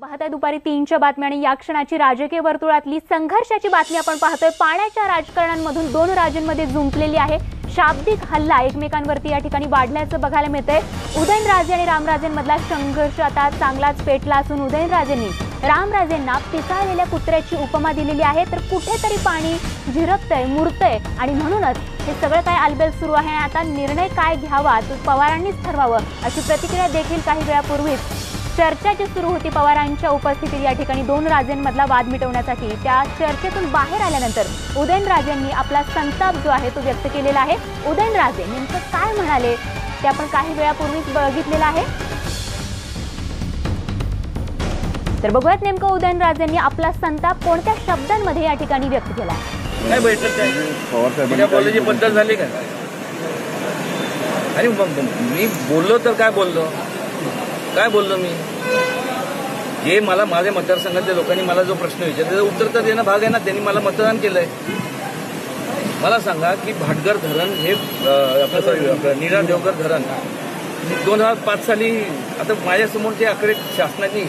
पाहताय दुपारी 3च्या बातम्या आणि या क्षणाची राजकीय वर्तुळातली संघर्षाची बातमी आपण पाहतोय। पाण्याच्या राजकारणांमधून दोन राज्यांमध्ये जुंपलेली आहे। शाब्दिक हल्ला एकमेकांवरती या ठिकाणी वाढल्याचं बघायला मिळतंय। उदयनराजे आणि रामराजेंमधला संघर्ष आता चांगलाच पेटला असून उदयनराजेंनी रामराजेंना पिसाळलेल्या कुत्र्याची उपमा दिलेली आहे। तर कुठेतरी पाणी झिरपतंय, मुरतंय आणि म्हणूनच हे सगळं काय आलबेल सुरू आहे। आता निर्णय काय घ्यावा तो पवारांनीच ठरवावं अशी प्रतिक्रिया देखील काही वेळापूर्वीच चर्चा जी सुरू होती पवारांच्या उपस्थितीत या ठिकाणी दोन राज्यांमधला वाद मिटवण्यासाठी, त्या चर्चेतून बाहेर आल्यानंतर उदयनराजेंनी आपला संताप जो आहे तो व्यक्त केलेला आहे। उदयनराजे नेमकं काय म्हणाले ते आपण काही वेळापूर्वीच बघितलेलं आहे। तर बघूयात नेमकं उदयनराजेंनी आपला संताप कोणत्या शब्दांमध्ये या ठिकाणी व्यक्त केला आहे। काय बैठक काय कॉलेजची पद्धत झाली का? आणि मी बोललो तर काय बोललो मी? हे मला माझ्या मतदारसंघातल्या लोकांनी मला जो प्रश्न विचारला त्याचं उत्तर तर देणं भाग आहे ना। त्यांनी मला मतदान केलंय। मला सांगा की भाटघर धरण हे आपलं नीरा देवघर धरण 2005 साली, आता माझ्यासमोरचे आकडे शासनाने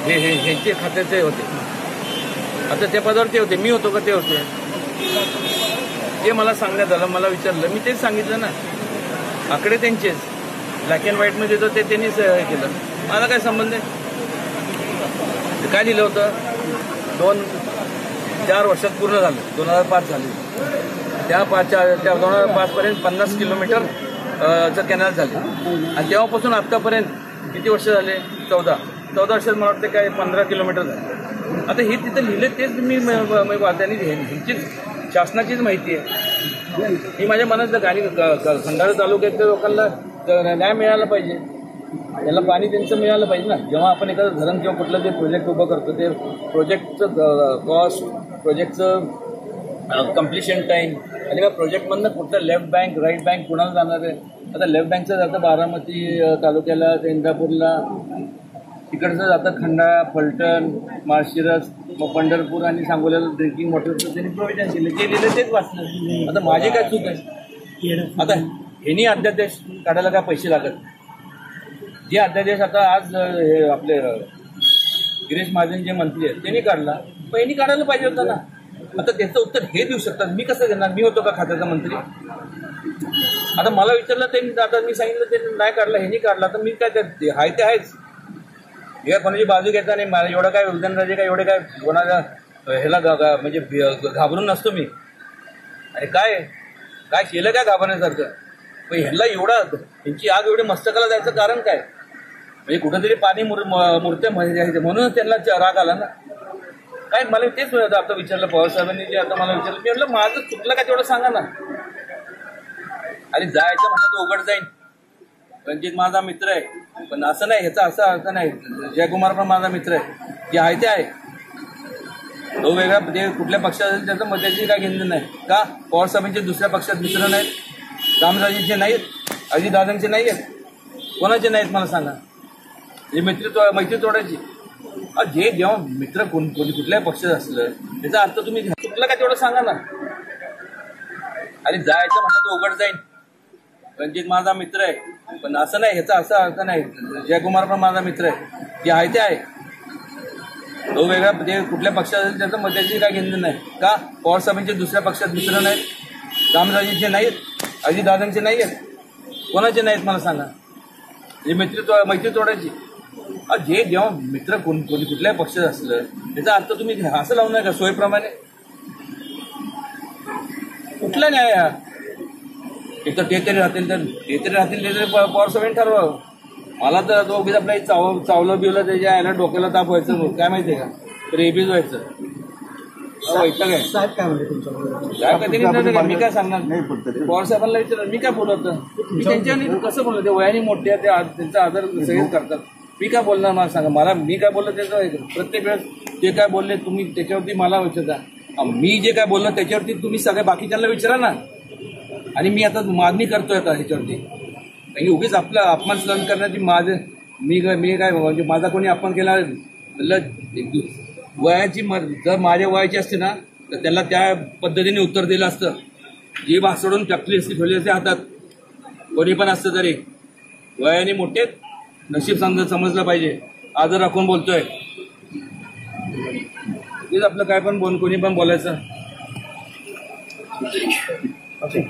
ह्यांचे खात्याचे होते, आता त्या पदावर ते होते, मी होतो का ते होते? ते मला सांगण्यात आलं, मला विचारलं, मी तेच सांगितलं ना, आकडे त्यांचेच ब्लॅक अँड व्हाईटमध्ये तर त्यांनीच हे केलं, माझा काय संबंध आहे? काय दिलं होतं? 4 वर्षात पूर्ण झालं, 2005 झाले, त्या 2005 पर्यंत 50 किलोमीटर कॅनल झाले आणि तेव्हापासून आतापर्यंत किती वर्ष झाले? 14 वर्षात मला वाटतं काय 15 किलोमीटर झाले। आता हे तिथं लिहिलं तेच मी त्यांनी ह्यांचीच शासनाचीच माहिती आहे। ही माझ्या मनातलं गाणी खंडाळा तालुक्यातल्या लोकांना न्याय मिळाला पाहिजे, याला पाणी त्यांचं मिळालं पाहिजे ना। जेव्हा आपण एखादं धरण किंवा कुठलं ते प्रोजेक्ट उभं करतो, ते प्रोजेक्टचं कॉस्ट, प्रोजेक्टचं कम्प्लिशन टाईम आणि त्या प्रोजेक्टमधनं कुठलं लेफ्ट बँक राईट बँक कुणाला जाणार आहे? आता लेफ्ट बँकचं जातं बारामती तालुक्याला, इंदापूरला, तिकडचं जातं खंडाळा, फलटण, माळशिरस, मग पंढरपूर आणि सांगोल्याला ड्रिंकिंग वॉटरचं त्यांनी प्रोव्हिजन केलं, जे लिहिलं तेच वाचलं। आता माझी काय चूक आहे? आता ह्यांनी अध्यादेश काढायला काय पैसे लागत? जे अध्यादेश आता आज हे आपले गिरीश महाजन जे मंत्री आहेत त्यांनी काढला, पण यांनी काढायला पाहिजे होतं ना। आता त्याचं उत्तर हे देऊ शकतात, मी कसं देणार? मी होतो का खात्याचा मंत्री? आता मला विचारलं त्यांनी, आता मी सांगितलं त्यांनी नाही काढला, ह्यांनी काढला, तर मी काय हाय ते आहेच, हे कोणाची बाजू घ्यायचा नाही। मला एवढं काय उदयनराजे काय एवढे काय कोणाला ह्याला म्हणजे घाबरून नसतो मी। अरे काय केलं काय घाबरण्यासारखं? पण ह्याला एवढा त्यांची आग एवढी मस्तकाला जायचं कारण काय? म्हणजे कुठंतरी पाणी मुरते म्हणून त्यांना राग आला ना। काय मला तेच आता विचारलं पवार साहेबांनी, जे आता मला विचारलं, मी म्हटलं माझं चुकलं काय तेवढं सांगा ना। अरे जायचं म्हणलं तर उघड जाईन, रणजित माझा मित्र आहे, पण असं नाही, ह्याचा असा अर्थ नाही। जयकुमार पण माझा मित्र आहे, जे आहे ते आहे, तो वेगळा ते कुठल्या पक्षात असेल त्याचं त्याची काय घेणं नाही का? पवार साहेबांचे दुसऱ्या पक्षात मित्र नाहीत, रामराजेंचे नाहीत, अजितदादांचे नाही आहेत, कोणाचे नाहीत मला सांगा? हे मैत्री तोडायची? जे जेव्हा मित्र कुठल्याही पक्षात असलं त्याचा अर्थ तुम्ही चुकलं का तेवढं सांगा ना। अरे जायचं म्हणलं तर उघड जाईन, रणजित माझा मित्र आहे, पण असं नाही, ह्याचा असा अर्थ नाही। जयकुमार पण माझा मित्र आहे, जे आहे ते आहे, तो वेगळा ते कुठल्या पक्षात असेल त्याचं त्याची काय घेणं नाही का? पवार साहेबांचे दुसऱ्या पक्षात मित्र नाहीत, रामराजेंचे नाहीत, अजितदादांचे नाही आहेत, कोणाचे नाहीत मला सांगा? हे मैत्री तोडायची? जे जेव्हा मित्र कुठल्याही पक्षात असलं त्याचा अर्थ तुम्ही असं लावणार का सोयीप्रमाणे? कुठला न्याय हा? एक तर ते तरी राहतील पवार साहेबांनी ठरवावं। मला तर तो उगीच आपल्या चावलं बिवलं त्याच्या याला डोक्याला ताप व्हायचं, काय माहितीये का? रेबीज व्हायचं, वैताग आहे। साहेब काय म्हणते तुमच्या? मी काय सांगणार? पवार साहेबांना विचारलं, मी काय बोलत? मी त्यांच्या कसं बोललो? ते वयाने मोठे आहेत, त्यांचा आदर सगळेच करतात, मी काय बोलणार? मला सांगा, मी काय बोललो त्याचं प्रत्येक वेळेस ते काय बोलले तुम्ही त्याच्यावरती मला विचारता, मी जे काय बोललो त्याच्यावरती तुम्ही सगळ्या बाकीच्यांना विचारा ना। आणि मी आता मागणी करतोय आता ह्याच्यावरती, आणि उगीच आपला अपमान सहन करण्याची मी काय म्हणजे माझा कोणी अपमान केला? वयाची जर माझ्या वयाची असते ना तर त्याला त्या पद्धतीने उत्तर दिलं असतं। जी भाग सोडून टपली असती, ठेवली असते हातात, कोणी पण असतं तरी वयाने मोठे नशीब समजलं पाहिजे। आदर राखून बोलतोय. तेच आपलं काय पण कोणी पण बोलायचं. ओके.